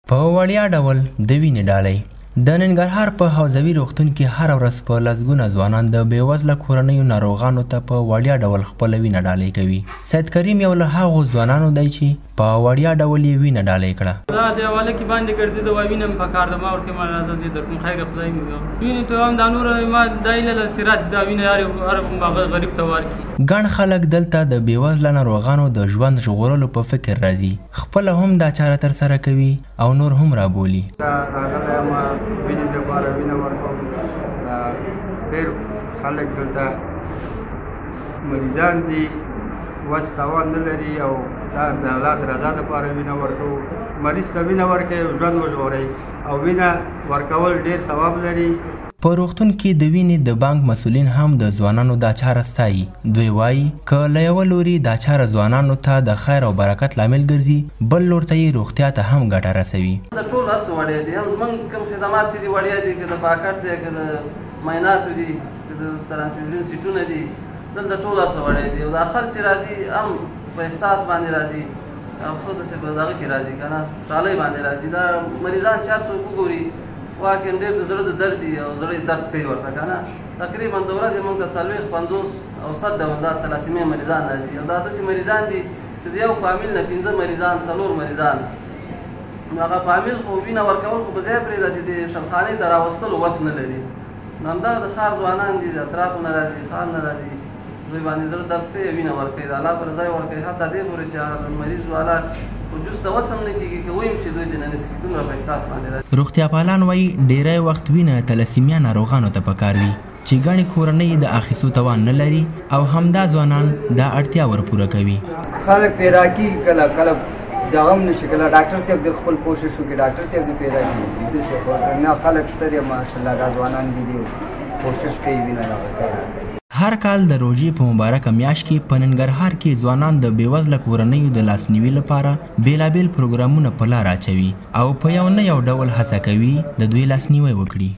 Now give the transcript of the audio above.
په وړیا ډول د وینې ډالۍ د ننګرهار په حوزوي روغتون کې هره ورځ په لسګونه ځوانان د بېوزله کورنیو ناروغانو ته په وړیا ډول خپله وینه ډالۍ کوي. سید کریم یو له هغو ځوانانو دی چې په وړیا ډول یې وینه ډالۍ کړه. دا د حواله کې باندې ګرځي د وینه مې په کار د ما ورته ما راځي در کوم خیر خدای مې وینې ته هم دا نور ما دایله له سراج دا وینه هر غریب ته ورکړي. ګڼ خلک دلته د بېوزله ناروغانو د ژوند ژغورلو په فکر راځي. خپله هم دا چاره ترسره کوي او نور هم رابولي. وینې لپاره وینه ورکوم. ډېر خلک دلته مریضان دي وس توان نه لري او دا د الله د رضا دپاره وینه ورکوو. مریض ته وینه ورکوئ ژوند وژغورئ او وینه ورکول ډېر ثواب لري. په روغتون کې د وینې د بانک مسؤلین هم د ځوانانو دا چاره ستایي. دوی وایي که له یوه لوري دا چاره ځوانانو ته د خیر او برکت لامل ګرځي، بل لور ته یې روغتیا ته هم ګټه رسوي. د ټول هر څه وړیا دي. هم زموږ کوم خدمات چې دي وړیا دي، که د پاکټ دی، که د معایناتو دي، که د ترانسمیشن سیټونه دي، دلته ټول هر څه وړیا دي. او دا خلک چې راځي هم په احساس باندې راځي او خو داسې په دغه کې راځي که نه خوشحالۍ باندې راځي. دا مریضان چې هر څوک وګوري واقعا ډېر د زړه د درد دي او زړه درد کوي ورته که نه. تقریبا د ورځې موږ ته 40 50 او 100 ډول دا تلاسیمیا مریضان راځي. او دا داسې مریضان دي چې د یو فامیل نه 15 مریضان 4 مریضان نو هغه فامیل خو وینه ورکول خو په ځای پرېږده چې د شلخانې ته راوستلو وس نه لري. نو همدغه د ښار ځوانان دي، د اطرافو نه راځي، ښار نه راځي، دوی باندې زړه درد کوي، وینه ورکوي، د الله پر ځای ورکوي. حتی دې پورې چې هغه مریض والا وجوس ته وس هم نه کېږي که ویم چې دوی د نه نسي دومره په احساس باندې راځي. روغتیا پالان وایي ډېری وخت وینه تلسیمیا ناروغانو ته پکار وي چې ګڼې کورنۍ د اخیستو توان نه لري او همدا ځوانان دا اړتیا ورپوره کوي. خلک پیدا کېږي کله کله دغه هم نشي، کله ډاکټر صاحب د خپل کوشش وکړي ډاکټر صاحب دې پیدا کړي. نه خلک شته دي ماشاءالله دا ځوانان دي کوشش کوي وینه راوړي. هر کال د روژې په مبارکه میاشت کې په ننګرهار کې ځوانان د بېوزله کورنیو د لاسنیوي لپاره بېلابېل پروګرامونه په لار اچوي او په یو نه یو ډول هڅه کوي د دوی لاسنیوی وکړي.